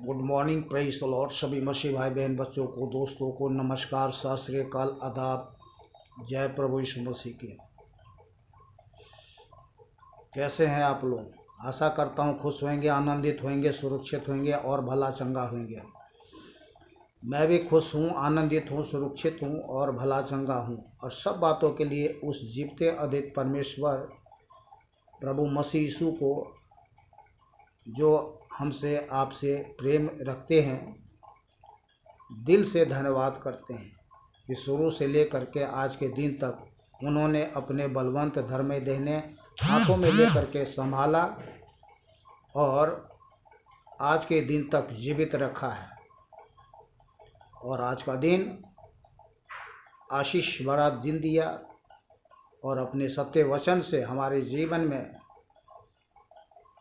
Good morning, praise the Lord. सभी मसीह भाई बहन बच्चों को, दोस्तों को नमस्कार, सत श्री अकाल, आदाब। जय प्रभु यीशु मसीह की। कैसे हैं आप लोग? आशा करता हूँ खुश होंगे, आनंदित होंगे, सुरक्षित होंगे और भला चंगा होंगे। मैं भी खुश हूँ, आनंदित हूँ, सुरक्षित हूँ और भला चंगा हूँ। और सब बातों के लिए उस जीवते अद्वित परमेश्वर प्रभु मसीह यीशु को, जो हमसे आपसे प्रेम रखते हैं, दिल से धन्यवाद करते हैं कि शुरू से लेकर के आज के दिन तक उन्होंने अपने बलवंत धर्म देने हाथों में लेकर के संभाला और आज के दिन तक जीवित रखा है। और आज का दिन आशीष भरा दिन दिया और अपने सत्य वचन से हमारे जीवन में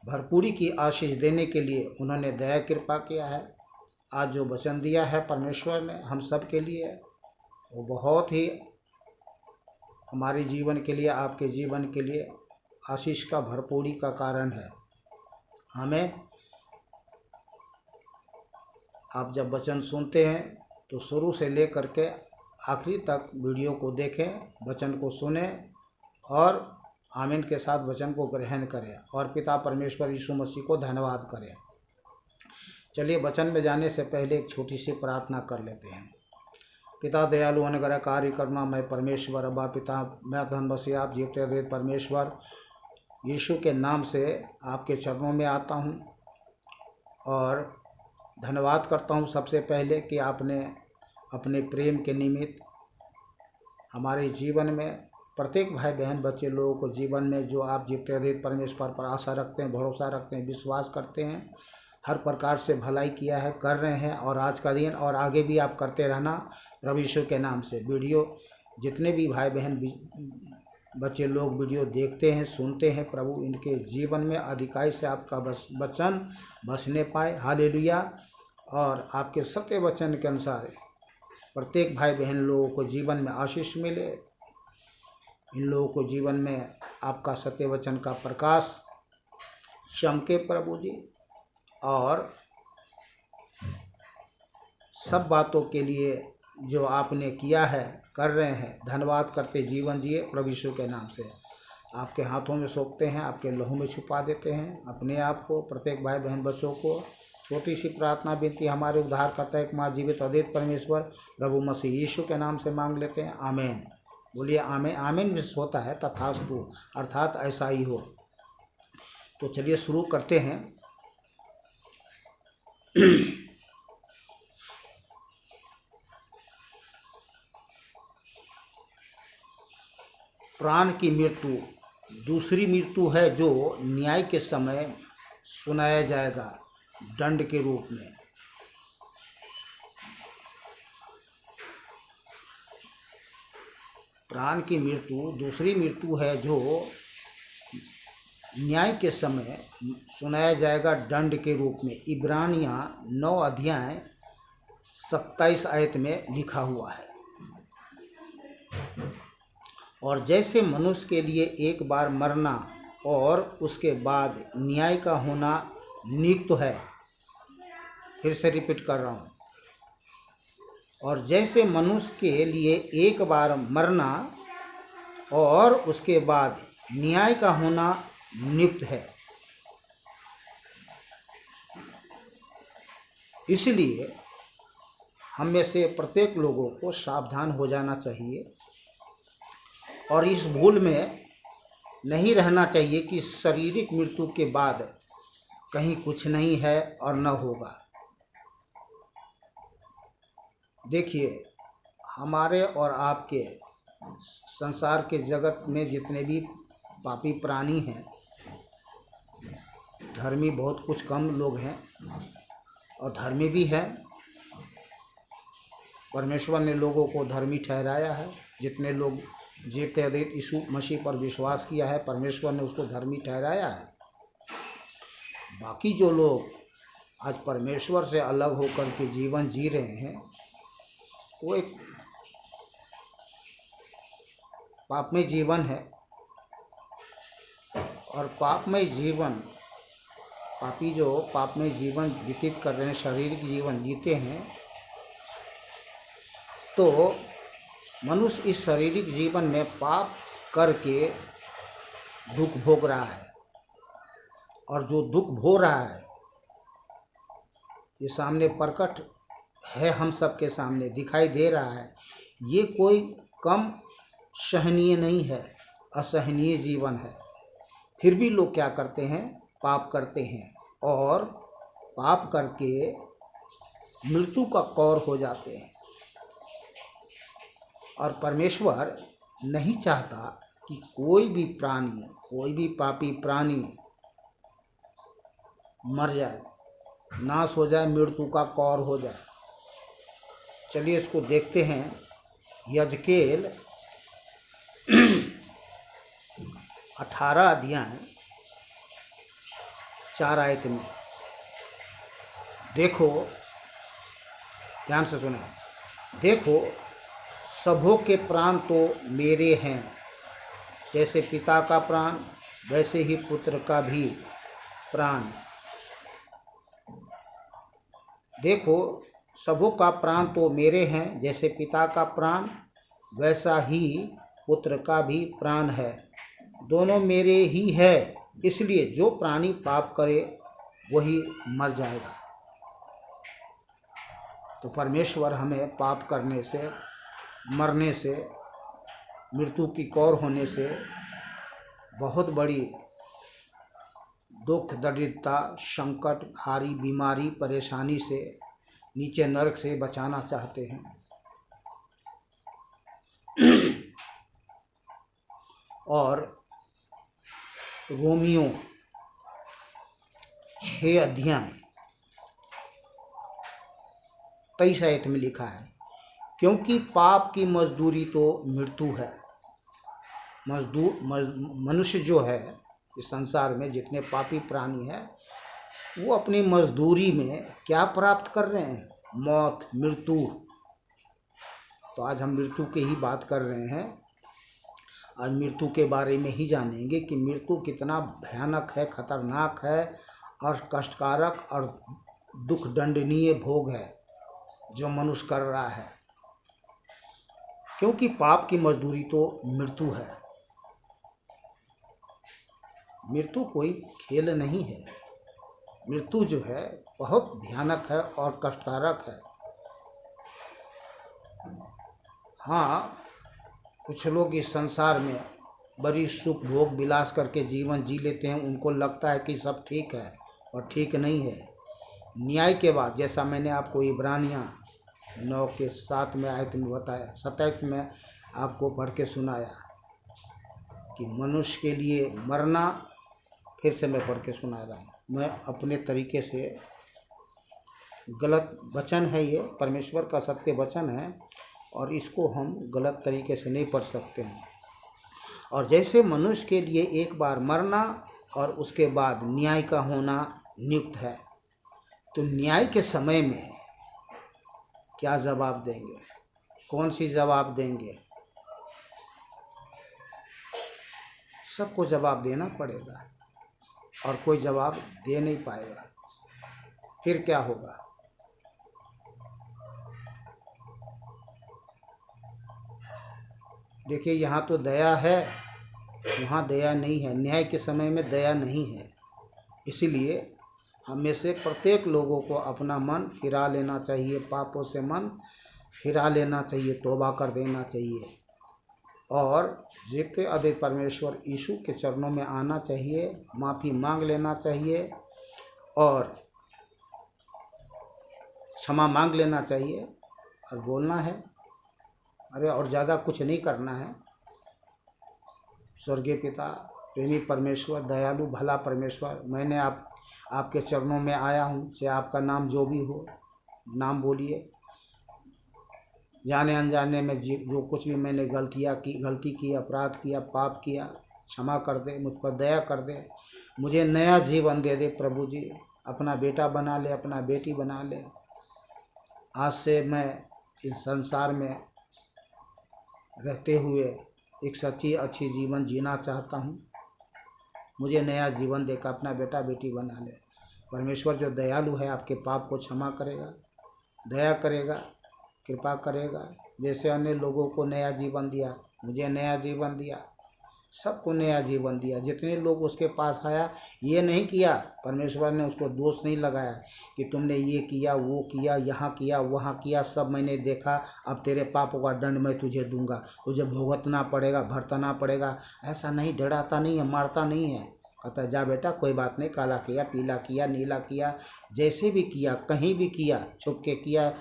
भरपूरी की आशीष देने के लिए उन्होंने दया कृपा किया है। आज जो वचन दिया है परमेश्वर ने हम सब के लिए, वो बहुत ही हमारे जीवन के लिए, आपके जीवन के लिए आशीष का भरपूरी का कारण है। हमें, आप जब वचन सुनते हैं तो शुरू से लेकर के आखिरी तक वीडियो को देखें, वचन को सुने और आमीन के साथ वचन को ग्रहण करें और पिता परमेश्वर यीशु मसीह को धन्यवाद करें। चलिए वचन में जाने से पहले एक छोटी सी प्रार्थना कर लेते हैं। पिता दयालु अनुग्रहकारी करुणामय परमेश्वर, अब्बा पिता, मैं धन मसीह आप जीवते अद्वैत परमेश्वर यीशु के नाम से आपके चरणों में आता हूं और धन्यवाद करता हूं सबसे पहले कि आपने अपने प्रेम के निमित्त हमारे जीवन में प्रत्येक भाई बहन बच्चे लोगों को जीवन में, जो आप जीवते अद्वैत परमेश्वर पर आशा रखते हैं, भरोसा रखते हैं, विश्वास करते हैं, हर प्रकार से भलाई किया है, कर रहे हैं और आज का दिन और आगे भी आप करते रहना प्रभु यीशु के नाम से। वीडियो जितने भी भाई बहन बच्चे लोग वीडियो देखते हैं, सुनते हैं, प्रभु इनके जीवन में अधिकाई से आपका वचन बसने पाए। हालेलुया। और आपके सत्य वचन के अनुसार प्रत्येक भाई बहन लोगों को जीवन में आशीष मिले। इन लोगों को जीवन में आपका सत्य वचन का प्रकाश चमके प्रभु जी, और सब बातों के लिए जो आपने किया है, कर रहे हैं, धन्यवाद करते जीवन जिए प्रभु यीशु के नाम से। आपके हाथों में सौंपते हैं, आपके लहू में छुपा देते हैं अपने आप को, प्रत्येक भाई बहन बच्चों को। छोटी सी प्रार्थना विनती हमारे उद्धारकर्ता एक माँ जीवित अद्वैत परमेश्वर प्रभु मसीह यीशु के नाम से मांग लेते हैं, आमीन। बोलिए आमीन। आमीन मिस होता है तथास्तु, अर्थात ऐसा ही हो। तो चलिए शुरू करते हैं। प्राण की मृत्यु दूसरी मृत्यु है जो न्याय के समय सुनाया जाएगा दंड के रूप में। प्राण की मृत्यु दूसरी मृत्यु है जो न्याय के समय सुनाया जाएगा दंड के रूप में। इब्रानियां 9 अध्याय 27 आयत में लिखा हुआ है। और जैसे मनुष्य के लिए एक बार मरना और उसके बाद न्याय का होना नियुक्त है, फिर से रिपीट कर रहा हूँ, और जैसे मनुष्य के लिए एक बार मरना और उसके बाद न्याय का होना नियुक्त है, इसलिए हम में से प्रत्येक लोगों को सावधान हो जाना चाहिए और इस भूल में नहीं रहना चाहिए कि शारीरिक मृत्यु के बाद कहीं कुछ नहीं है और न होगा। देखिए, हमारे और आपके संसार के जगत में जितने भी पापी प्राणी हैं, धर्मी बहुत कुछ कम लोग हैं और धर्मी भी हैं। परमेश्वर ने लोगों को धर्मी ठहराया है। जितने लोग जीवते अद्वैत यीशु मसीह पर विश्वास किया है, परमेश्वर ने उसको धर्मी ठहराया है। बाकी जो लोग आज परमेश्वर से अलग होकर के जीवन जी रहे हैं, वो एक पापमय जीवन है। और पापमय जीवन पापी जो पाप में जीवन व्यतीत कर रहे हैं, शारीरिक जीवन जीते हैं, तो मनुष्य इस शारीरिक जीवन में पाप करके दुख भोग रहा है, और जो दुख भोग रहा है ये सामने प्रकट है, हम सबके सामने दिखाई दे रहा है। ये कोई कम सहनीय नहीं है, असहनीय जीवन है। फिर भी लोग क्या करते हैं, पाप करते हैं, और पाप करके मृत्यु का कौर हो जाते हैं। और परमेश्वर नहीं चाहता कि कोई भी प्राणी, कोई भी पापी प्राणी मर जाए, नाश हो जाए, मृत्यु का कौर हो जाए। चलिए इसको देखते हैं। यजकेल 18 अध्याय 4 आयत में देखो, ध्यान से सुनो। देखो, सबों के प्राण तो मेरे हैं, जैसे पिता का प्राण वैसे ही पुत्र का भी प्राण। देखो, सबों का प्राण तो मेरे हैं, जैसे पिता का प्राण वैसा ही पुत्र का भी प्राण है। दोनों मेरे ही है, इसलिए जो प्राणी पाप करे वही मर जाएगा। तो परमेश्वर हमें पाप करने से, मरने से, मृत्यु की कौर होने से, बहुत बड़ी दुख, दरिद्रता, संकट, भारी बीमारी, परेशानी से, नीचे नरक से बचाना चाहते हैं। और रोमियो 6 अध्याय 23 आयत में लिखा है, क्योंकि पाप की मजदूरी तो मृत्यु है। मनुष्य जो है इस संसार में, जितने पापी प्राणी हैं, वो अपनी मजदूरी में क्या प्राप्त कर रहे हैं, मौत, मृत्यु। तो आज हम मृत्यु की ही बात कर रहे हैं। आज मृत्यु के बारे में ही जानेंगे कि मृत्यु कितना भयानक है, खतरनाक है, और कष्टकारक और दुख दंडनीय भोग है जो मनुष्य कर रहा है। क्योंकि पाप की मजदूरी तो मृत्यु है। मृत्यु कोई खेल नहीं है। मृत्यु जो है बहुत भयानक है और कष्टकारक है। हाँ, कुछ लोग इस संसार में बड़ी सुख भोग विलास करके जीवन जी लेते हैं, उनको लगता है कि सब ठीक है, और ठीक नहीं है। न्याय के बाद, जैसा मैंने आपको इब्रानियाँ 9 के 7 में आयत में बताया, 27 में आपको पढ़ के सुनाया कि मनुष्य के लिए मरना, फिर से मैं पढ़ के सुना रहा हूँ। मैं अपने तरीके से, गलत वचन है ये, परमेश्वर का सत्य वचन है, और इसको हम गलत तरीके से नहीं पढ़ सकते हैं। और जैसे मनुष्य के लिए एक बार मरना और उसके बाद न्याय का होना नियुक्त है, तो न्याय के समय में क्या जवाब देंगे, कौन सी जवाब देंगे? सबको जवाब देना पड़ेगा, और कोई जवाब दे नहीं पाएगा। फिर क्या होगा? देखिए, यहाँ तो दया है, वहाँ दया नहीं है। न्याय के समय में दया नहीं है। इसीलिए हमें से प्रत्येक लोगों को अपना मन फिरा लेना चाहिए, पापों से मन फिरा लेना चाहिए, तौबा कर देना चाहिए, और जितने अधिक परमेश्वर यीशु के चरणों में आना चाहिए, माफ़ी मांग लेना चाहिए, और क्षमा मांग लेना चाहिए, और बोलना है, अरे और ज़्यादा कुछ नहीं करना है। स्वर्गीय पिता, प्रेमी परमेश्वर, दयालु भला परमेश्वर, मैंने आपके चरणों में आया हूँ। चाहे आपका नाम जो भी हो, नाम बोलिए। जाने अनजाने में जो कुछ भी मैंने गलती की, अपराध किया, पाप किया, क्षमा कर दे, मुझ पर दया कर दे, मुझे नया जीवन दे दे प्रभु जी। अपना बेटा बना ले, अपना बेटी बना ले। आज से मैं इस संसार में रहते हुए एक सच्ची अच्छी जीवन जीना चाहता हूँ। मुझे नया जीवन देकर अपना बेटा बेटी बना ले। परमेश्वर जो दयालु है आपके पाप को क्षमा करेगा, दया करेगा, कृपा करेगा। जैसे अन्य लोगों को नया जीवन दिया, मुझे नया जीवन दिया, सबको नया जीवन दिया। जितने लोग उसके पास आया, ये नहीं किया, परमेश्वर ने उसको दोष नहीं लगाया कि तुमने ये किया, वो किया, यहाँ किया, वहाँ किया, सब मैंने देखा, अब तेरे पापों का दंड मैं तुझे दूंगा, तुझे भुगतना पड़ेगा, भरतना पड़ेगा। ऐसा नहीं, डराता नहीं है, मारता नहीं है। कहता जा बेटा कोई बात नहीं, काला किया, पीला किया, नीला किया, जैसे भी किया, कहीं भी किया, छुप के किया,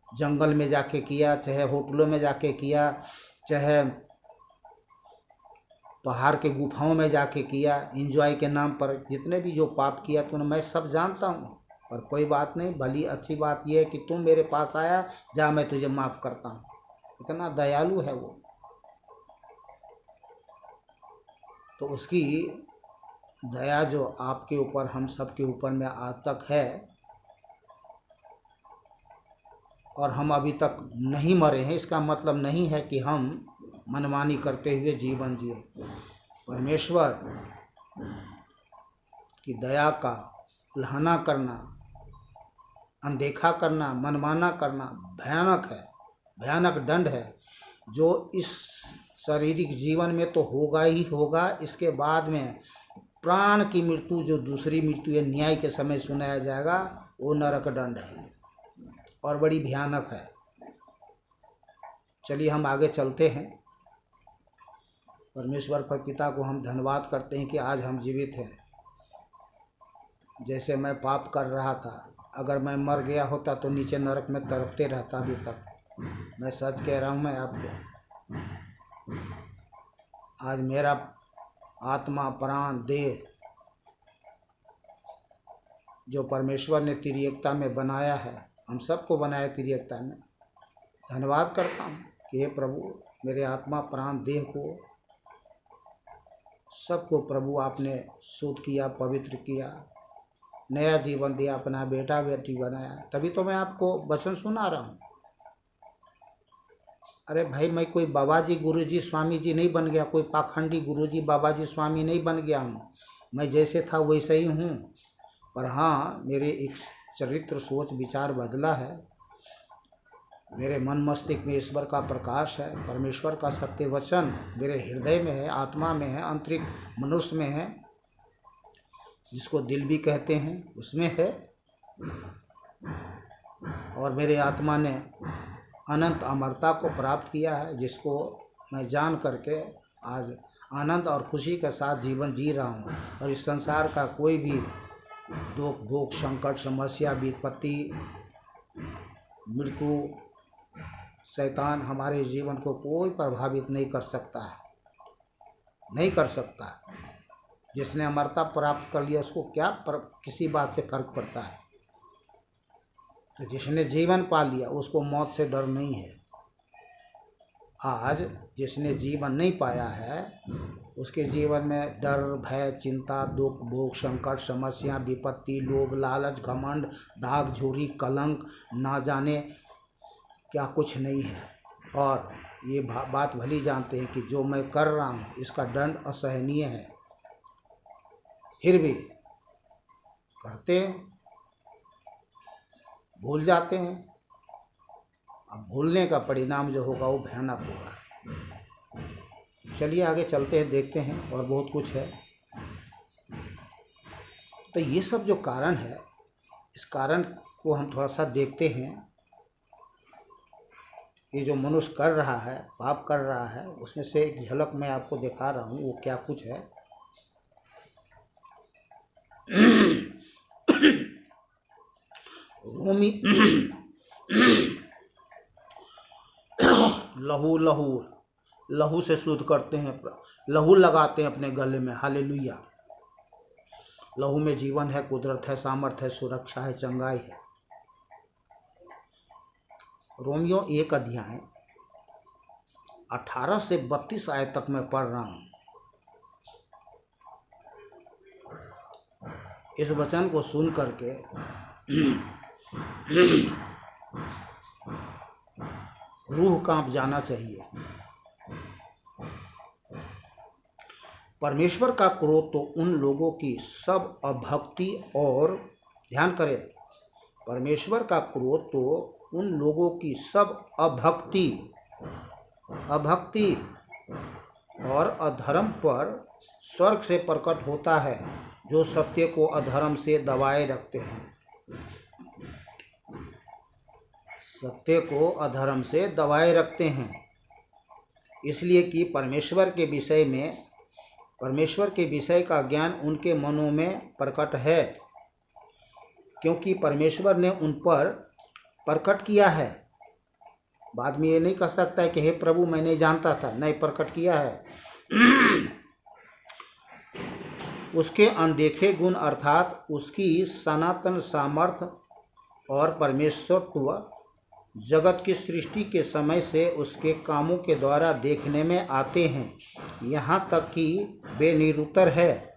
जंगल में जाके किया, चाहे होटलों में जाके किया, चाहे पहाड़ के गुफाओं में जाके किया, एंजॉय के नाम पर जितने भी जो पाप किया तूने, मैं सब जानता हूँ। पर कोई बात नहीं, भली अच्छी बात यह है कि तुम मेरे पास आया, जा मैं तुझे माफ़ करता हूँ। इतना दयालु है वो। तो उसकी दया जो आपके ऊपर, हम सब के ऊपर में आज तक है, और हम अभी तक नहीं मरे हैं, इसका मतलब नहीं है कि हम मनमानी करते हुए जीवन जिए। परमेश्वर की दया का उल्लंघन करना, अनदेखा करना, मनमाना करना भयानक है, भयानक दंड है, जो इस शारीरिक जीवन में तो होगा ही होगा। इसके बाद में प्राण की मृत्यु, जो दूसरी मृत्यु है, न्याय के समय सुनाया जाएगा, वो नरक दंड है और बड़ी भयानक है। चलिए हम आगे चलते हैं। परमेश्वर पर पिता को हम धन्यवाद करते हैं कि आज हम जीवित हैं। जैसे मैं पाप कर रहा था, अगर मैं मर गया होता तो नीचे नरक में तड़पते रहता अभी तक। मैं सच कह रहा हूँ मैं आपको, आज मेरा आत्मा, प्राण, देह जो परमेश्वर ने त्रिएकता में बनाया है, हम सबको बनाया त्रिएकता में, धन्यवाद करता हूँ कि हे प्रभु, मेरे आत्मा, प्राण, देह को, सबको प्रभु आपने शुद्ध किया, पवित्र किया, नया जीवन दिया, अपना बेटा बेटी बनाया। तभी तो मैं आपको वचन सुना रहा हूँ। अरे भाई, मैं कोई बाबा जी, गुरु जी, स्वामी जी नहीं बन गया, कोई पाखंडी गुरु जी, बाबा जी, स्वामी नहीं बन गया हूँ। मैं जैसे था वैसे ही हूँ। पर हाँ, मेरे एक चरित्र, सोच, विचार बदला है। मेरे मन मस्तिष्क में ईश्वर का प्रकाश है, परमेश्वर का सत्य वचन मेरे हृदय में है, आत्मा में है, आंतरिक मनुष्य में है, जिसको दिल भी कहते हैं, उसमें है। और मेरे आत्मा ने अनंत अमरता को प्राप्त किया है, जिसको मैं जान करके आज आनंद और खुशी के साथ जीवन जी रहा हूँ। और इस संसार का कोई भी दुख, भोग, संकट, समस्या, विपत्ति, मृत्यु, शैतान हमारे जीवन को कोई प्रभावित नहीं कर सकता है, नहीं कर सकता। जिसने अमरता प्राप्त कर लिया, उसको क्या किसी बात से फर्क पड़ता है। तो जिसने जीवन पा लिया, उसको मौत से डर नहीं है। आज जिसने जीवन नहीं पाया है, उसके जीवन में डर, भय, चिंता, दुख, भोग, संकट, समस्या, विपत्ति, लोभ, लालच, घमंड, दाग, झुर्री, कलंक, ना जाने क्या कुछ नहीं है। और ये बात भली जानते हैं कि जो मैं कर रहा हूँ, इसका दंड असहनीय है, फिर भी करते हैं, भूल जाते हैं। अब भूलने का परिणाम जो होगा वो भयानक होगा। चलिए आगे चलते हैं, देखते हैं, और बहुत कुछ है। तो ये सब जो कारण है, इस कारण को हम थोड़ा सा देखते हैं। ये जो मनुष्य कर रहा है, पाप कर रहा है, उसमें से एक झलक मैं आपको दिखा रहा हूँ, वो क्या कुछ है। रोमी लहू से शुद्ध करते हैं, लहू लगाते हैं अपने गले में। हालेलुया। लहू में जीवन है, कुदरत है, सामर्थ है, सुरक्षा है, चंगाई है। रोमियो 1 अध्याय 18 से 32 आयत तक मैं पढ़ रहा हूँ। इस वचन को सुन करके रूह कांप जाना चाहिए। परमेश्वर का क्रोध तो उन लोगों की सब अभक्ति और, ध्यान करें, परमेश्वर का क्रोध तो उन लोगों की सब अभक्ति और अधर्म पर स्वर्ग से प्रकट होता है, जो सत्य को अधर्म से दबाए रखते हैं। सत्य को अधर्म से दबाए रखते हैं, इसलिए कि परमेश्वर के विषय का ज्ञान उनके मनों में प्रकट है, क्योंकि परमेश्वर ने उन पर प्रकट किया है। बाद में ये नहीं कह सकता है कि हे प्रभु मैं नहीं जानता था, नहीं, प्रकट किया है। उसके अनदेखे गुण अर्थात उसकी सनातन सामर्थ्य और परमेश्वरत्व जगत की सृष्टि के समय से उसके कामों के द्वारा देखने में आते हैं, यहाँ तक कि वे निरुत्तर है।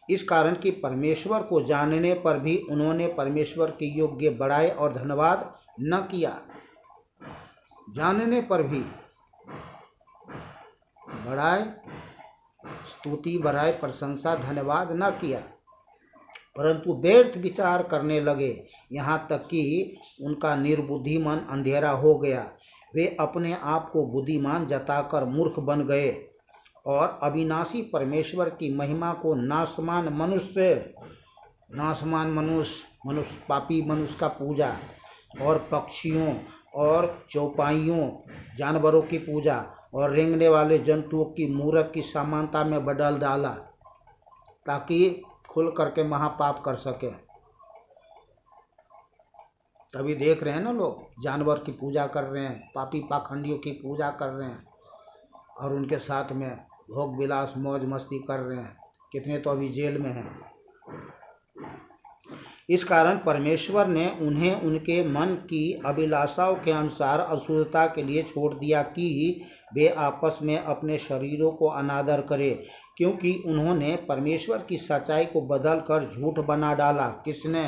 इस कारण कि परमेश्वर को जानने पर भी उन्होंने परमेश्वर के योग्य बड़ाई और धन्यवाद न किया। जानने पर भी बड़ाई, स्तुति, बड़ाई, प्रशंसा, धन्यवाद न किया, परंतु व्यर्थ विचार करने लगे, यहाँ तक कि उनका निर्बुद्धि मन अंधेरा हो गया। वे अपने आप को बुद्धिमान जताकर मूर्ख बन गए और अविनाशी परमेश्वर की महिमा को नाशवान मनुष्य, पापी मनुष्य का पूजा और पक्षियों और चौपाइयों, जानवरों की पूजा और रेंगने वाले जंतुओं की मूर्त की समानता में बदल डाला, ताकि खुल करके महापाप कर सके। तभी देख रहे हैं ना, लोग जानवर की पूजा कर रहे हैं, पापी पाखंडियों की पूजा कर रहे हैं और उनके साथ में भोग विलास मौज मस्ती कर रहे हैं। कितने तो अभी जेल में हैं। इस कारण परमेश्वर ने उन्हें उनके मन की अभिलाषाओं के अनुसार अशुद्धता के लिए छोड़ दिया कि वे आपस में अपने शरीरों को अनादर करें, क्योंकि उन्होंने परमेश्वर की सच्चाई को बदल कर झूठ बना डाला। किसने?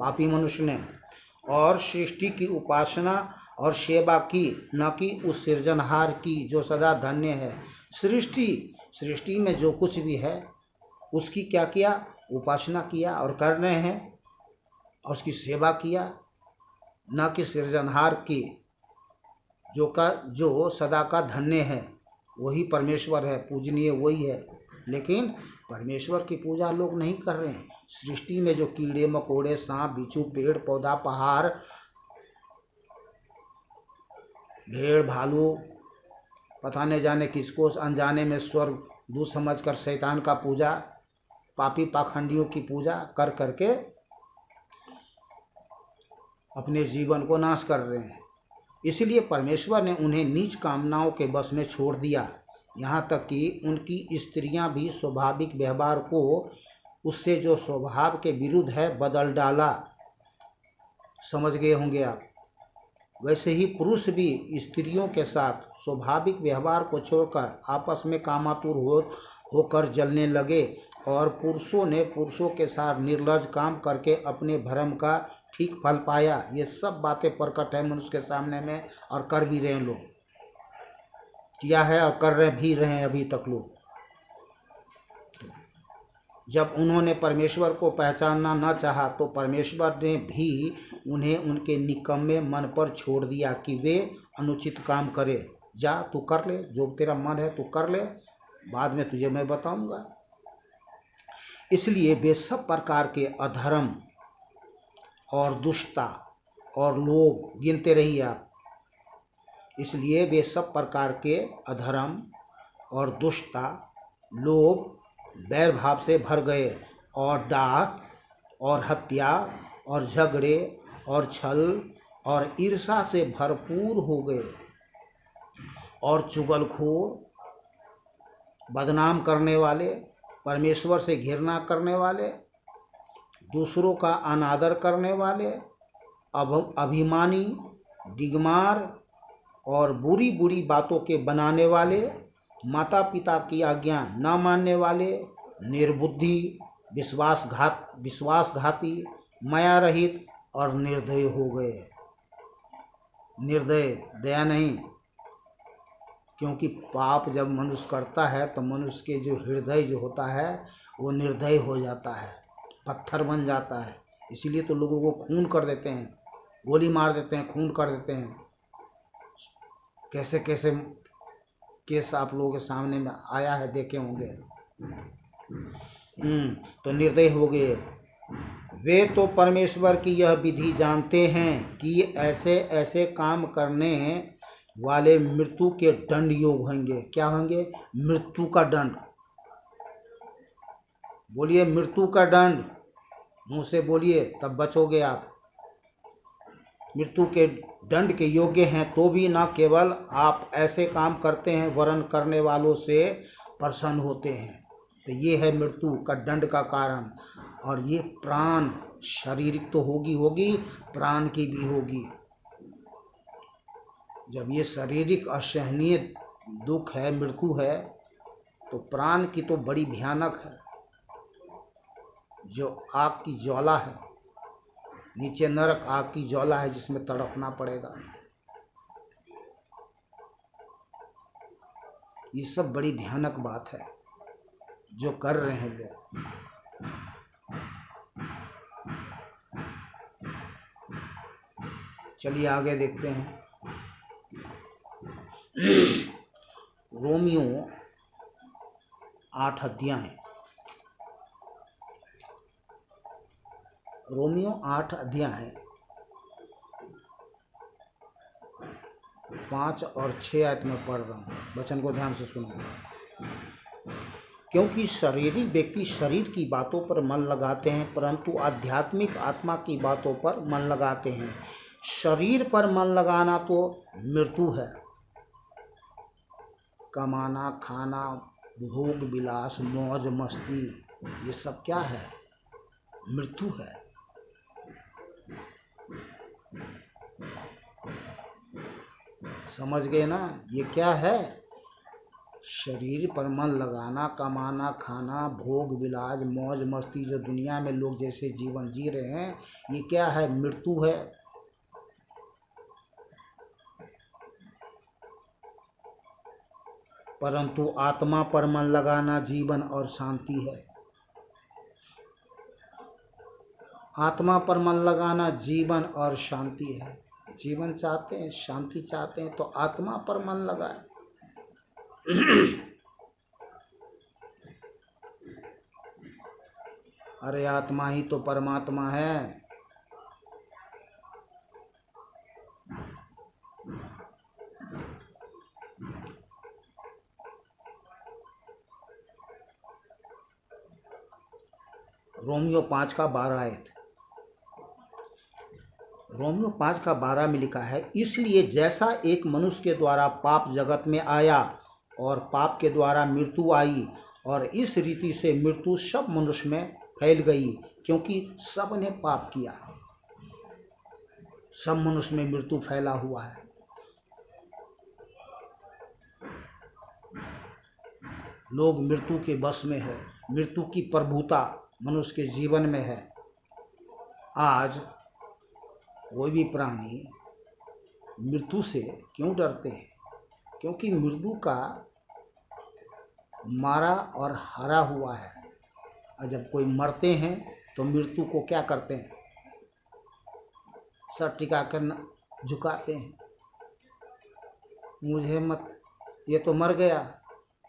पापी मनुष्य ने। और सृष्टि की उपासना और सेवा की, न कि उस सृजनहार की जो सदा धन्य है। सृष्टि में जो कुछ भी है उसकी क्या किया? उपासना किया और कर रहे हैं, और उसकी सेवा किया, न कि सृजनहार की जो सदा का धन्य है। वही परमेश्वर है, पूजनीय वही है। लेकिन परमेश्वर की पूजा लोग नहीं कर रहे हैं। सृष्टि में जो कीड़े मकोड़े, सांप बिच्छू, पेड़ पौधा, पहाड़, भेड़ भालू, पता नहीं जाने किसको अनजाने में स्वर्ग दूत समझकर शैतान का पूजा, पापी पाखंडियों की पूजा कर करके अपने जीवन को नाश कर रहे हैं। इसलिए परमेश्वर ने उन्हें नीच कामनाओं के बस में छोड़ दिया, यहाँ तक कि उनकी स्त्रियां भी स्वाभाविक व्यवहार को उससे जो स्वभाव के विरुद्ध है बदल डाला। समझ गए होंगे आप। वैसे ही पुरुष भी स्त्रियों के साथ स्वाभाविक व्यवहार को छोड़कर आपस में कामातुर होकर जलने लगे, और पुरुषों ने पुरुषों के साथ निर्लज काम करके अपने भ्रम का ठीक फल पाया। ये सब बातें प्रकट है मनुष्य के सामने में, और कर भी रहे हैं लोग, किया है और कर रहे भी रहे हैं अभी तक लोग। जब उन्होंने परमेश्वर को पहचानना न चाहा तो परमेश्वर ने भी उन्हें उनके निकम्मे मन पर छोड़ दिया कि वे अनुचित काम करे। जा तू कर ले, जो तेरा मन है तू कर ले, बाद में तुझे मैं बताऊंगा। इसलिए वे सब प्रकार के अधर्म और दुष्टता और लोभ गिनते रहिए आप। इसलिए वे सब प्रकार के अधर्म और दुष्टता, लोभ, बैर भाव से भर गए, और डाक और हत्या और झगड़े और छल और ईर्ष्या से भरपूर हो गए, और चुगलखोर, बदनाम करने वाले, परमेश्वर से घृणा करने वाले, दूसरों का अनादर करने वाले, अभिमानी, डिगमार और बुरी बुरी बातों के बनाने वाले, माता पिता की आज्ञा न मानने वाले, निर्बुद्धि, विश्वासघाती, माया रहित और निर्दयी हो गए। निर्दय, दया नहीं, क्योंकि पाप जब मनुष्य करता है तो मनुष्य के जो हृदय जो होता है वो निर्दय हो जाता है, पत्थर बन जाता है। इसीलिए तो लोगों को खून कर देते हैं, गोली मार देते हैं, खून कर देते हैं। कैसे कैसे केस आप लोगों के सामने में आया है, देखे होंगे। तो निर्दय हो गए। वे तो परमेश्वर की यह विधि जानते हैं कि ऐसे ऐसे काम करने वाले मृत्यु के दंड योग होंगे। क्या होंगे? मृत्यु का दंड। बोलिए मृत्यु का दंड, मुंह से बोलिए तब बचोगे आप। मृत्यु के दंड के योग्य हैं तो भी न केवल आप ऐसे काम करते हैं वरन करने वालों से प्रसन्न होते हैं। तो ये है मृत्यु का दंड का कारण। और ये प्राण, शारीरिक तो होगी, प्राण की भी होगी। जब ये शारीरिक असहनीय दुख है, मृत्यु है, तो प्राण की तो बड़ी भयानक है। जो आग की ज्वाला है, नीचे नरक आग की ज्वाला है जिसमें तड़पना पड़ेगा। ये सब बड़ी भयानक बात है जो कर रहे हैं लोग। चलिए आगे देखते हैं। रोमियो 8 अध्याय, रोमियो 8 अध्याय 5 और 6 आयत में पढ़ रहा हूँ, वचन को ध्यान से सुनो। क्योंकि शारीरिक व्यक्ति शरीर की बातों पर मन लगाते हैं परंतु आध्यात्मिक आत्मा की बातों पर मन लगाते हैं। शरीर पर मन लगाना तो मृत्यु है। कमाना, खाना, भोग विलास, मौज मस्ती, ये सब क्या है? मृत्यु है। समझ गए ना? ये क्या है? शरीर पर मन लगाना, कमाना, खाना, भोग विलास, मौज मस्ती, जो दुनिया में लोग जैसे जीवन जी रहे हैं, ये क्या है? मृत्यु है। परंतु आत्मा पर मन लगाना जीवन और शांति है। आत्मा पर मन लगाना जीवन और शांति है। जीवन चाहते हैं, शांति चाहते हैं तो आत्मा पर मन लगाए। अरे आत्मा ही तो परमात्मा है। रोमियो 5 का 12 आयत, रोमियो 5 का 12 में लिखा है, इसलिए जैसा एक मनुष्य के द्वारा पाप जगत में आया और पाप के द्वारा मृत्यु आई, और इस रीति से मृत्यु सब मनुष्य में फैल गई क्योंकि सब ने पाप किया। सब मनुष्य में मृत्यु फैला हुआ है। लोग मृत्यु के बस में है। मृत्यु की प्रभुता मनुष्य के जीवन में है। आज कोई भी प्राणी मृत्यु से क्यों डरते हैं? क्योंकि मृत्यु का मारा और हरा हुआ है। और जब कोई मरते हैं तो मृत्यु को क्या करते हैं? सर टिका कर झुकाते हैं। मुझे मत, ये तो मर गया,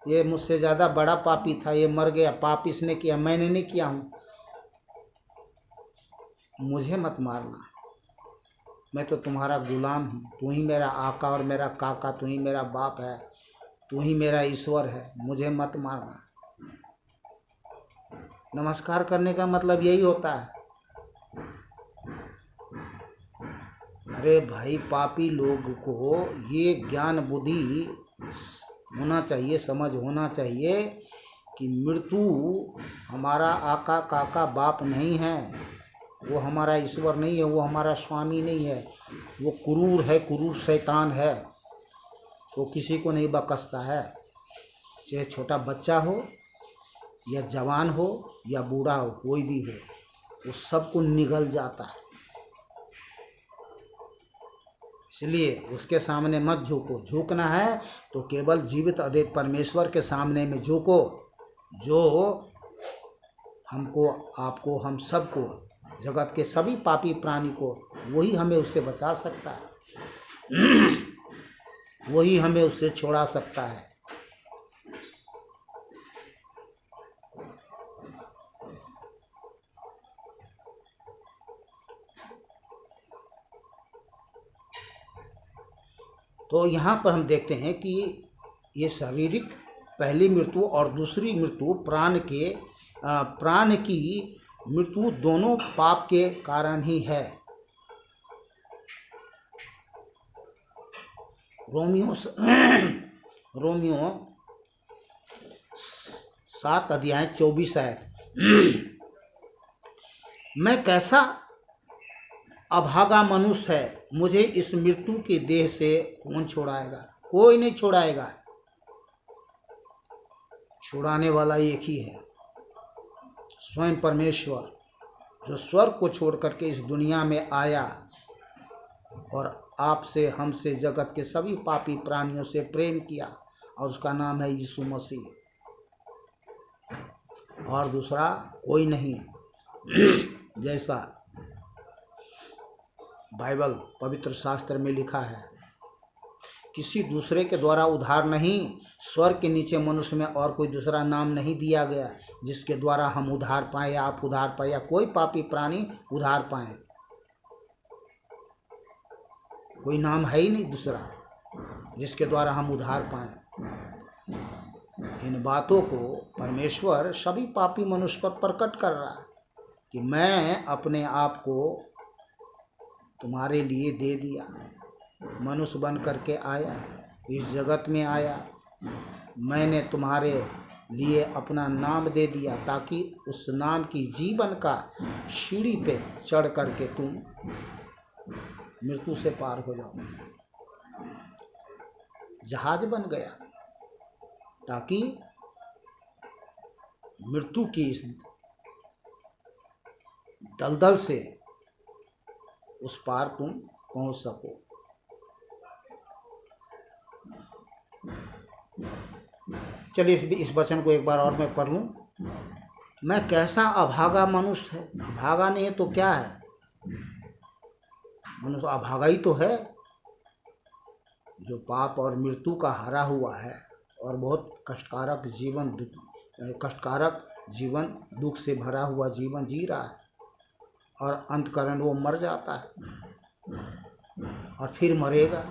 ये मुझसे ज़्यादा बड़ा पापी था, ये मर गया, पाप इसने किया, मैंने नहीं किया हूँ, मुझे मत मारना, मैं तो तुम्हारा गुलाम हूँ, तू ही मेरा आका और मेरा काका, तू ही मेरा बाप है, तू ही मेरा ईश्वर है, मुझे मत मारना। नमस्कार करने का मतलब यही होता है। अरे भाई, पापी लोग को ये ज्ञान बुद्धि होना चाहिए, समझ होना चाहिए कि मृत्यु हमारा आका काका बाप नहीं है, वो हमारा ईश्वर नहीं है, वो हमारा स्वामी नहीं है, वो क्रूर है, क्रूर शैतान है, वो किसी को नहीं बख्शता है। चाहे छोटा बच्चा हो या जवान हो या बूढ़ा हो, कोई भी हो, वो सबको निगल जाता है। इसलिए उसके सामने मत झुको। झुकना है तो केवल जीवित अद्वैत परमेश्वर के सामने में झुको, जो हमको, आपको, हम सबको, जगत के सभी पापी प्राणी को, वही हमें उससे बचा सकता है, वही हमें उससे छोड़ा सकता है। तो यहाँ पर हम देखते हैं कि ये शारीरिक पहली मृत्यु और दूसरी मृत्यु प्राण की मृत्यु दोनों पाप के कारण ही है। रोमियो 7 अध्याय 24 आयत। मैं कैसा अभागा मनुष्य है, मुझे इस मृत्यु के देह से कौन छुड़ाएगा? कोई नहीं छुड़ाएगा, छुड़ाने वाला एक ही है, स्वयं परमेश्वर, जो स्वर्ग को छोड़ करके इस दुनिया में आया और आपसे, हमसे, जगत के सभी पापी प्राणियों से प्रेम किया, और उसका नाम है यीशु मसीह, और दूसरा कोई नहीं। जैसा बाइबल पवित्र शास्त्र में लिखा है, किसी दूसरे के द्वारा उद्धार नहीं, स्वर्ग के नीचे मनुष्य में और कोई दूसरा नाम नहीं दिया गया जिसके द्वारा हम उद्धार पाए, आप उद्धार पाए, या कोई पापी प्राणी उद्धार पाए। कोई नाम है ही नहीं दूसरा जिसके द्वारा हम उद्धार पाए। इन बातों को परमेश्वर सभी पापी मनुष्य पर प्रकट कर रहा है कि मैं अपने आप को तुम्हारे लिए दे दिया, मनुष्य बन करके आया, इस जगत में आया, मैंने तुम्हारे लिए अपना नाम दे दिया, ताकि उस नाम की जीवन का सीढ़ी पे चढ़ करके तुम मृत्यु से पार हो जाओ। जहाज बन गया ताकि मृत्यु की इस दलदल से उस पार तुम पहुंच सको। चलिए इस वचन को एक बार और मैं पढ़ लूं। मैं कैसा अभागा मनुष्य है। अभागा नहीं है तो क्या है? मनुष्य अभागा ही तो है, जो पाप और मृत्यु का हरा हुआ है और बहुत कष्टकारक जीवन, दुख से भरा हुआ जीवन जी रहा है, और अंतकरण वो मर जाता है और फिर मरेगा।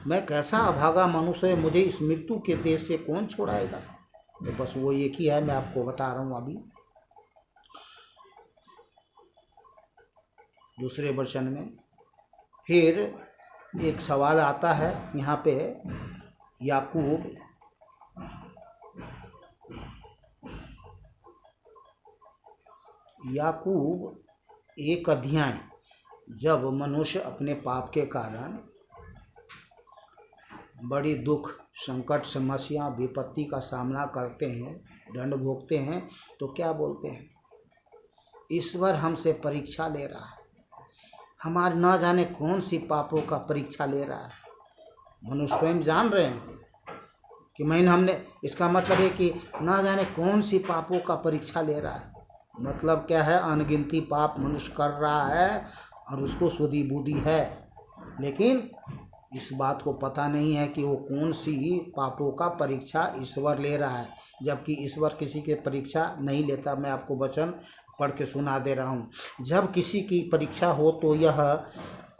मैं कैसा अभागा मनुष्य है, मुझे इस मृत्यु के देश से कौन छुड़ाएगा? तो बस वो एक ही है, मैं आपको बता रहा हूँ। अभी दूसरे वचन में फिर एक सवाल आता है यहाँ पे। याकूब 1 अध्याय, जब मनुष्य अपने पाप के कारण बड़ी दुख, संकट, समस्या, विपत्ति का सामना करते हैं, दंड भोगते हैं, तो क्या बोलते हैं? ईश्वर हमसे परीक्षा ले रहा है, हमारे न जाने कौन सी पापों का परीक्षा ले रहा है। मनुष्य स्वयं जान रहे हैं कि हमने, इसका मतलब है कि न जाने कौन सी पापों का परीक्षा ले रहा है। मतलब क्या है? अनगिनती पाप मनुष्य कर रहा है और उसको सुधी बुद्धि है, लेकिन इस बात को पता नहीं है कि वो कौन सी पापों का परीक्षा ईश्वर ले रहा है, जबकि ईश्वर किसी के परीक्षा नहीं लेता। मैं आपको वचन पढ़ के सुना दे रहा हूँ। जब किसी की परीक्षा हो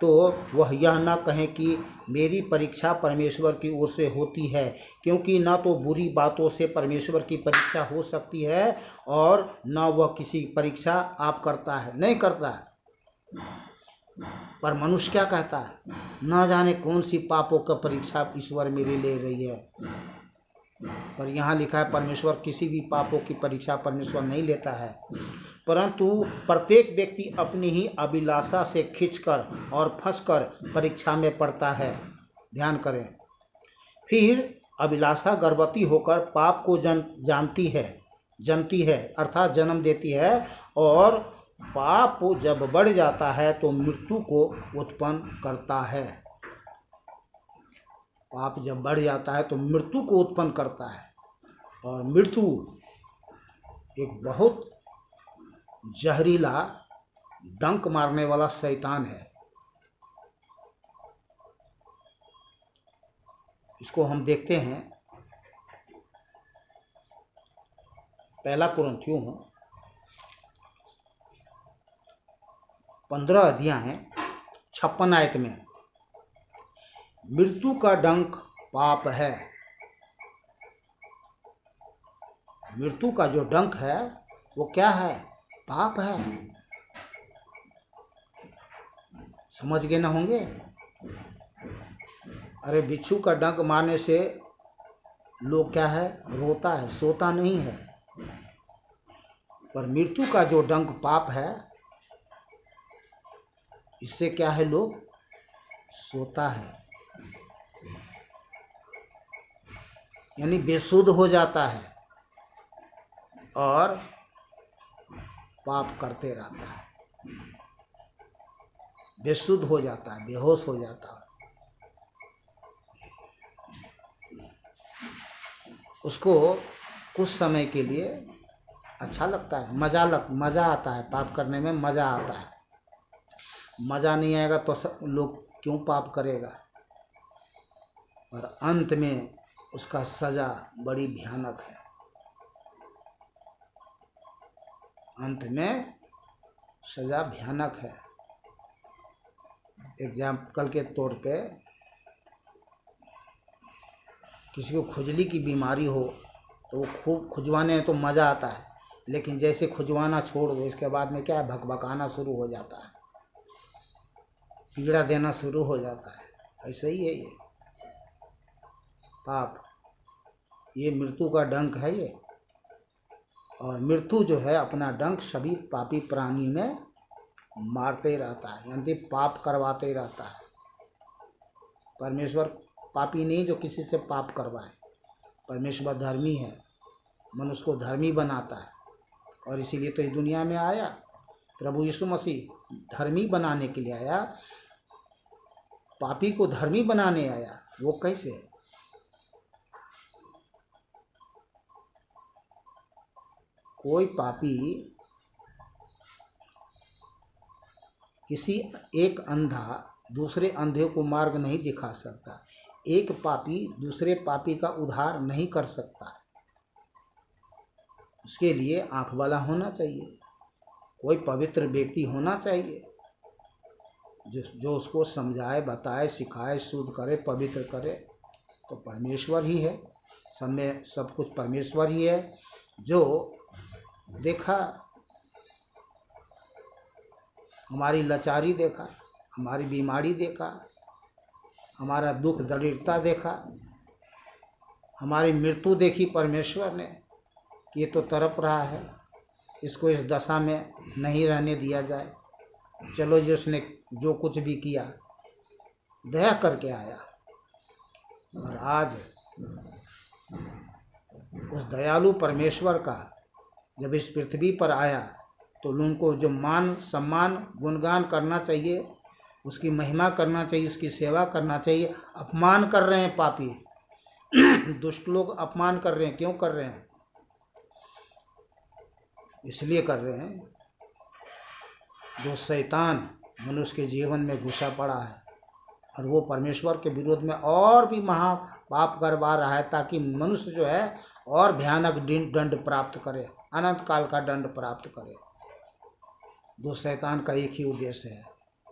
तो वह यह न कहे कि मेरी परीक्षा परमेश्वर की ओर से होती है, क्योंकि न तो बुरी बातों से परमेश्वर की परीक्षा हो सकती है और न वह किसी परीक्षा आप करता है, नहीं करता है। पर मनुष्य क्या कहता है? न जाने कौन सी पापों का परीक्षा ईश्वर मेरे ले रही है। पर यहाँ लिखा है परमेश्वर किसी भी पापों की परीक्षा परमेश्वर नहीं लेता है, परंतु प्रत्येक व्यक्ति अपनी ही अभिलाषा से खींचकर और फंसकर परीक्षा में पड़ता है। ध्यान करें। फिर अभिलाषा गर्भवती होकर पाप को जनती है, अर्थात जन्म देती है, और पाप जब बढ़ जाता है तो मृत्यु को उत्पन्न करता है। पाप जब बढ़ जाता है तो मृत्यु को उत्पन्न करता है, और मृत्यु एक बहुत जहरीला डंक मारने वाला शैतान है। इसको हम देखते हैं, पहला कुरिन्थियों 15 अध्याय 56 आयत में, मृत्यु का डंक पाप है। मृत्यु का जो डंक है वो क्या है? पाप है। समझ गए ना होंगे? अरे बिच्छू का डंक मारने से लोग क्या है? रोता है, सोता नहीं है। पर मृत्यु का जो डंक पाप है, इससे क्या है? लोग सोता है, यानी बेसुध हो जाता है और पाप करते रहता है, बेसुध हो जाता है, बेहोश हो जाता है। उसको कुछ समय के लिए अच्छा लगता है, मज़ा आता है, पाप करने में मज़ा आता है। मज़ा नहीं आएगा तो सब लोग क्यों पाप करेगा? और अंत में उसका सज़ा बड़ी भयानक है। अंत में सज़ा भयानक है। एग्जाम्पल के तौर पे, किसी को खुजली की बीमारी हो तो वो खूब खुजवाने में तो मज़ा आता है, लेकिन जैसे खुजवाना छोड़ दो, इसके बाद में क्या है? भकभकाना शुरू हो जाता है, पीड़ा देना शुरू हो जाता है। ऐसे ही है ये पाप, ये मृत्यु का डंक है ये। और मृत्यु जो है अपना डंक सभी पापी प्राणी में मारते ही रहता है, यानी पाप करवाते ही रहता है। परमेश्वर पापी नहीं जो किसी से पाप करवाए। परमेश्वर धर्मी है, मनुष्य को धर्मी बनाता है, और इसीलिए तो इस दुनिया में आया। प्रभु यीशु मसीह धर्मी बनाने के लिए आया, पापी को धर्मी बनाने आया। वो कैसे? कोई पापी किसी एक अंधा दूसरे अंधे को मार्ग नहीं दिखा सकता। एक पापी दूसरे पापी का उद्धार नहीं कर सकता। उसके लिए आँख वाला होना चाहिए, कोई पवित्र व्यक्ति होना चाहिए जो उसको समझाए, बताए, सिखाए, शुद्ध करे, पवित्र करे। तो परमेश्वर ही है, सब में सब कुछ परमेश्वर ही है। जो देखा, हमारी लाचारी देखा, हमारी बीमारी देखा, हमारा दुख दरिद्रता देखा, हमारी मृत्यु देखी परमेश्वर ने कि ये तो तड़प रहा है, इसको इस दशा में नहीं रहने दिया जाए। चलो जी, उसने जो कुछ भी किया दया करके आया, और आज उस दयालु परमेश्वर का जब इस पृथ्वी पर आया तो उनको जो मान सम्मान गुणगान करना चाहिए, उसकी महिमा करना चाहिए, उसकी सेवा करना चाहिए। अपमान कर रहे हैं पापी, दुष्ट लोग अपमान कर रहे हैं। क्यों कर रहे हैं? इसलिए कर रहे हैं जो शैतान मनुष्य के जीवन में घुसा पड़ा है, और वो परमेश्वर के विरोध में और भी महा पाप करवा रहा है, ताकि मनुष्य जो है और भयानक दंड प्राप्त करे, अनंत काल का दंड प्राप्त करे। दो शैतान का एक ही उद्देश्य है।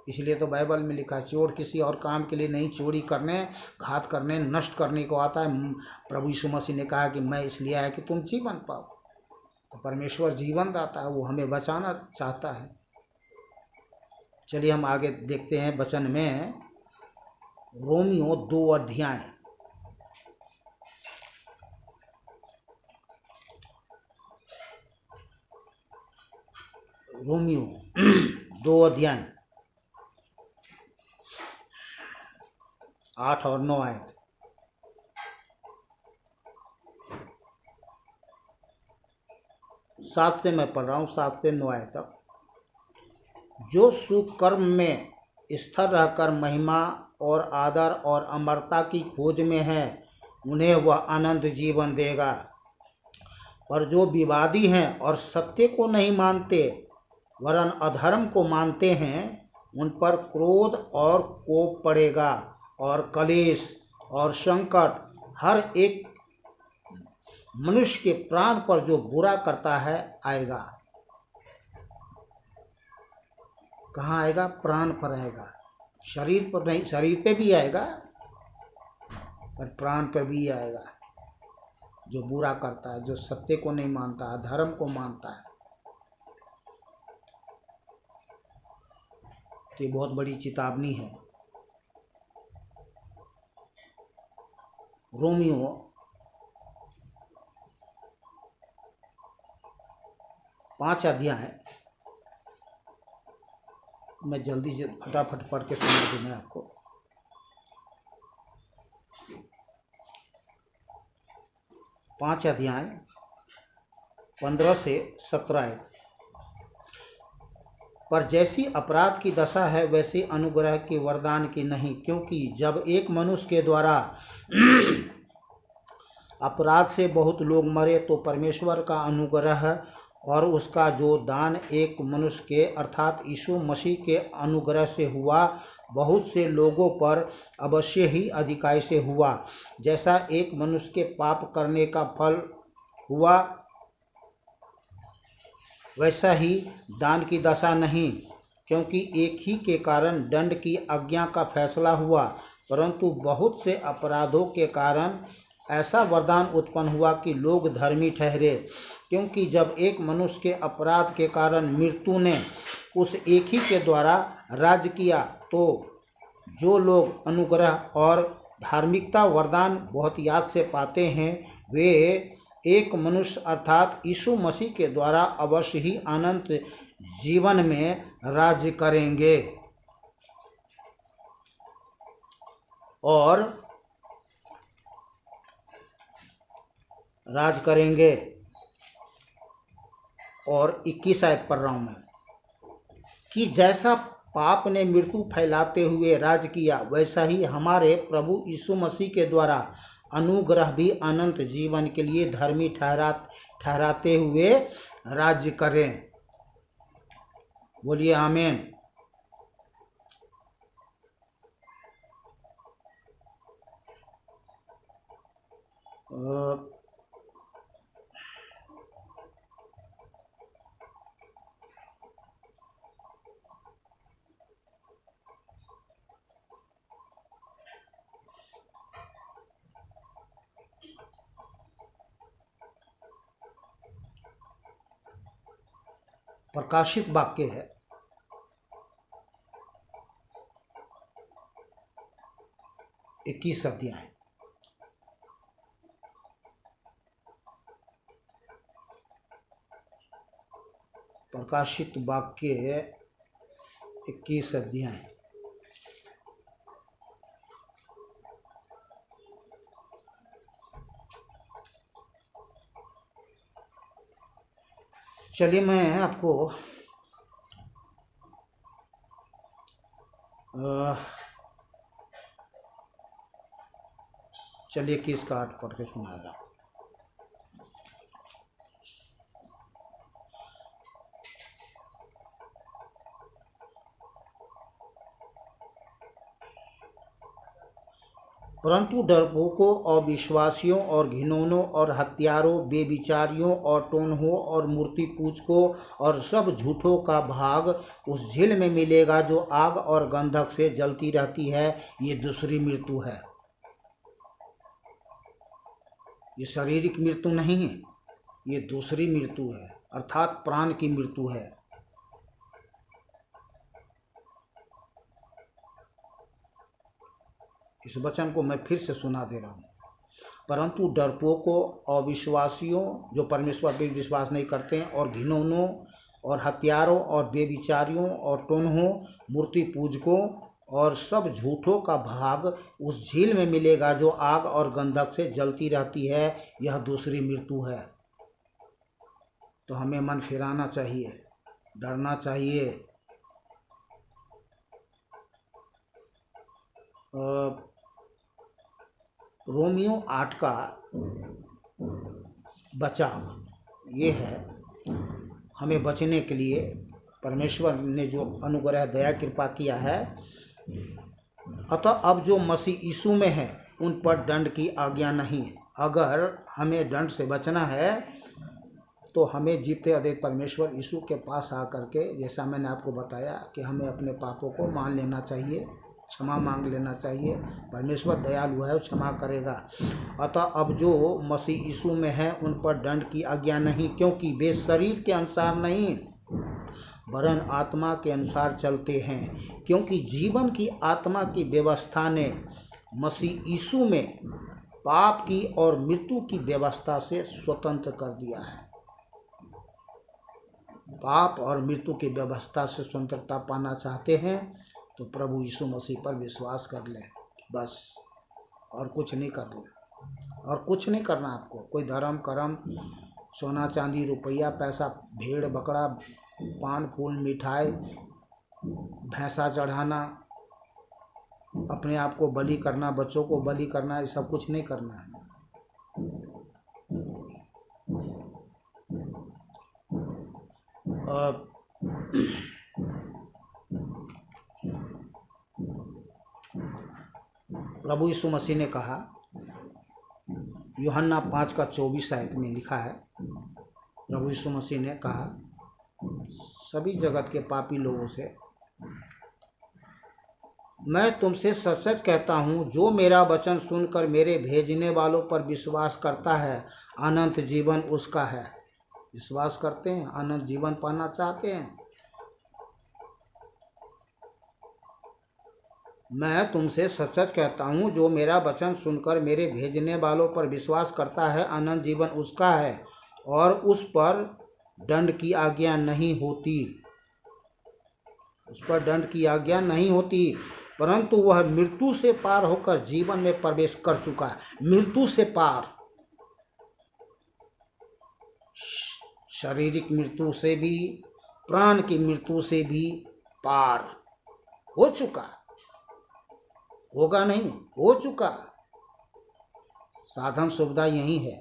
इसलिए तो बाइबल में लिखा है, चोर किसी और काम के लिए नहीं, चोरी करने, घात करने, नष्ट करने को आता है। प्रभु यीशु मसीह ने कहा कि मैं इसलिए आया कि तुम जीवन पाओ। तो परमेश्वर जीवन दाता है, वो हमें बचाना चाहता है। चलिए हम आगे देखते हैं वचन में, रोमियो 2 अध्याय। रोमियो 2 अध्याय 8 और 9 आयत। 7 से मैं पढ़ रहा हूँ, 7 से 9 आयत तक। जो सुकर्म में स्थिर रहकर महिमा और आदर और अमरता की खोज में है, उन्हें वह अनंत जीवन देगा। पर जो विवादी हैं और सत्य को नहीं मानते वरन अधर्म को मानते हैं, उन पर क्रोध और कोप पड़ेगा और कलेश और संकट हर एक मनुष्य के प्राण पर जो बुरा करता है आएगा। कहाँ आएगा? प्राण पर आएगा, शरीर पर नहीं। शरीर पे भी आएगा पर प्राण पर भी आएगा। जो बुरा करता है, जो सत्य को नहीं मानता, धर्म को मानता है, तो ये बहुत बड़ी चेतावनी है। रोमियो 5 अध्याय, मैं जल्दी से फटाफट पढ़ के सुना दूँ मैं आपको। 5 अध्याय 15 से 17। पर जैसी अपराध की दशा है वैसी अनुग्रह के वरदान की नहीं, क्योंकि जब एक मनुष्य के द्वारा अपराध से बहुत लोग मरे तो परमेश्वर का अनुग्रह और उसका जो दान एक मनुष्य के अर्थात यीशु मसीह के अनुग्रह से हुआ, बहुत से लोगों पर अवश्य ही अधिकाई से हुआ। जैसा एक मनुष्य के पाप करने का फल हुआ, वैसा ही दान की दशा नहीं, क्योंकि एक ही के कारण दंड की आज्ञा का फैसला हुआ, परंतु बहुत से अपराधों के कारण ऐसा वरदान उत्पन्न हुआ कि लोग धर्मी ठहरे। क्योंकि जब एक मनुष्य के अपराध के कारण मृत्यु ने उस एक ही के द्वारा राज्य किया, तो जो लोग अनुग्रह और धार्मिकता वरदान बहुत याद से पाते हैं, वे एक मनुष्य अर्थात यीशु मसीह के द्वारा अवश्य ही अनंत जीवन में राज्य करेंगे। और राज करेंगे। और 21 आयत पढ़ रहा हूँ मैं, कि जैसा पाप ने मृत्यु फैलाते हुए राज किया, वैसा ही हमारे प्रभु यीशु मसीह के द्वारा अनुग्रह भी अनंत जीवन के लिए धर्मी ठहराते हुए राज्य करें। बोलिए आमीन। प्रकाशित वाक्य है, इक्कीस अध्याय। प्रकाशित वाक्य 21 अध्याय। चलिए मैं आपको चलिए 21 का 8 पढ़ के सुनाएगा। परंतु डरपोकों और विश्वासियों और घिनौनों और हत्यारों, बेविचारियों और टोनहों और मूर्ति पूजकों और सब झूठों का भाग उस झील में मिलेगा जो आग और गंधक से जलती रहती है। ये दूसरी मृत्यु है। ये शारीरिक मृत्यु नहीं है, ये दूसरी मृत्यु है, अर्थात प्राण की मृत्यु है। इस वचन को मैं फिर से सुना दे रहा हूँ। परंतु डरपोकों और विश्वासियों, जो परमेश्वर पर विश्वास नहीं करते हैं, और घिनौनों और हत्यारों और बेविचारियों और टोनहों, मूर्ति पूजकों और सब झूठों का भाग उस झील में मिलेगा जो आग और गंधक से जलती रहती है। यह दूसरी मृत्यु है। तो हमें मन फिराना चाहिए, डरना चाहिए, रोमियो 8 का बचाव ये है, हमें बचने के लिए परमेश्वर ने जो अनुग्रह दया कृपा किया है। अतः अब जो मसीह यीशु में है उन पर दंड की आज्ञा नहीं है। अगर हमें दंड से बचना है तो हमें जीते अद्वैत परमेश्वर यीशु के पास आकर के, जैसा मैंने आपको बताया कि हमें अपने पापों को मान लेना चाहिए, क्षमा मांग लेना चाहिए। परमेश्वर दयालु है, क्षमा करेगा। अतः अब जो मसीह यीशु में है उन पर दंड की आज्ञा नहीं, क्योंकि वे शरीर के अनुसार नहीं वरन आत्मा के अनुसार चलते हैं। क्योंकि जीवन की आत्मा की व्यवस्था ने मसीह यीशु में पाप की और मृत्यु की व्यवस्था से स्वतंत्र कर दिया है। पाप और मृत्यु की व्यवस्था से स्वतंत्रता पाना चाहते हैं तो प्रभु यीशु मसीह पर विश्वास कर लें, बस। और कुछ नहीं करना, और कुछ नहीं करना आपको। कोई धर्म कर्म, सोना चांदी रुपया पैसा, भेड़ बकरा, पान फूल मिठाई, भैंसा चढ़ाना, अपने आप को बलि करना, बच्चों को बलि करना, ये सब कुछ नहीं करना है। प्रभु यीशु मसीह ने कहा, यूहन्ना 5 का 24 आयत में लिखा है, प्रभु यीशु मसीह ने कहा सभी जगत के पापी लोगों से, मैं तुमसे सच सच कहता हूँ, जो मेरा वचन सुनकर मेरे भेजने वालों पर विश्वास करता है, अनंत जीवन उसका है। विश्वास करते हैं, अनंत जीवन पाना चाहते हैं? मैं तुमसे सच सच कहता हूँ, जो मेरा वचन सुनकर मेरे भेजने वालों पर विश्वास करता है, अनंत जीवन उसका है और उस पर दंड की आज्ञा नहीं होती। उस पर दंड की आज्ञा नहीं होती, परंतु वह मृत्यु से पार होकर जीवन में प्रवेश कर चुका है। मृत्यु से पार, शारीरिक मृत्यु से भी, प्राण की मृत्यु से भी पार हो चुका। होगा नहीं, हो चुका। साधन सुविधा यही है,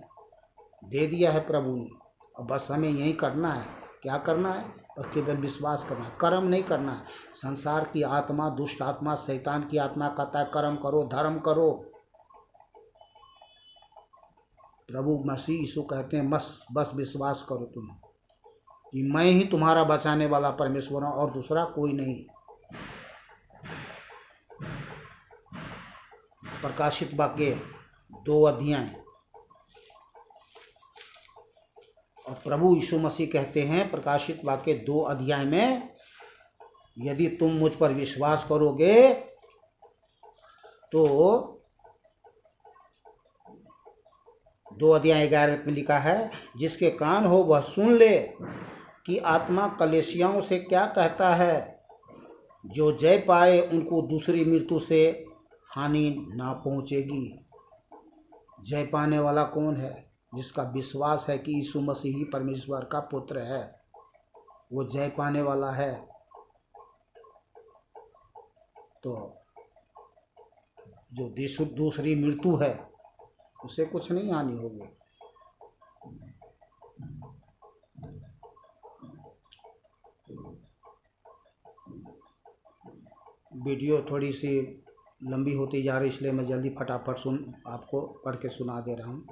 दे दिया है प्रभु ने। अब बस हमें यही करना है। क्या करना है? बस केवल विश्वास करना है, कर्म नहीं करना है। संसार की आत्मा, दुष्ट आत्मा, शैतान की आत्मा कहता है कर्म करो, धर्म करो। प्रभु मसीह यीशु कहते हैं बस विश्वास करो तुम कि मैं ही तुम्हारा बचाने वाला परमेश्वर हूं और दूसरा कोई नहीं। प्रकाशित वाक्य 2 अध्याय। और प्रभु यीशु मसीह कहते हैं प्रकाशित वाक्य 2 अध्याय में, यदि तुम मुझ पर विश्वास करोगे तो 2 अध्याय 11 में लिखा है, जिसके कान हो वह सुन ले कि आत्मा कलीसियाओं से क्या कहता है। जो जय पाए उनको दूसरी मृत्यु से हानि ना पहुंचेगी। जय पाने वाला कौन है? जिसका विश्वास है कि यीशु मसीह ही परमेश्वर का पुत्र है, वो जय पाने वाला है। तो जो दूसरी मृत्यु है उसे कुछ नहीं हानि होगी। वीडियो थोड़ी सी लंबी होती जा रही, इसलिए मैं जल्दी फटाफट आपको पढ़ के सुना दे रहा हूँ।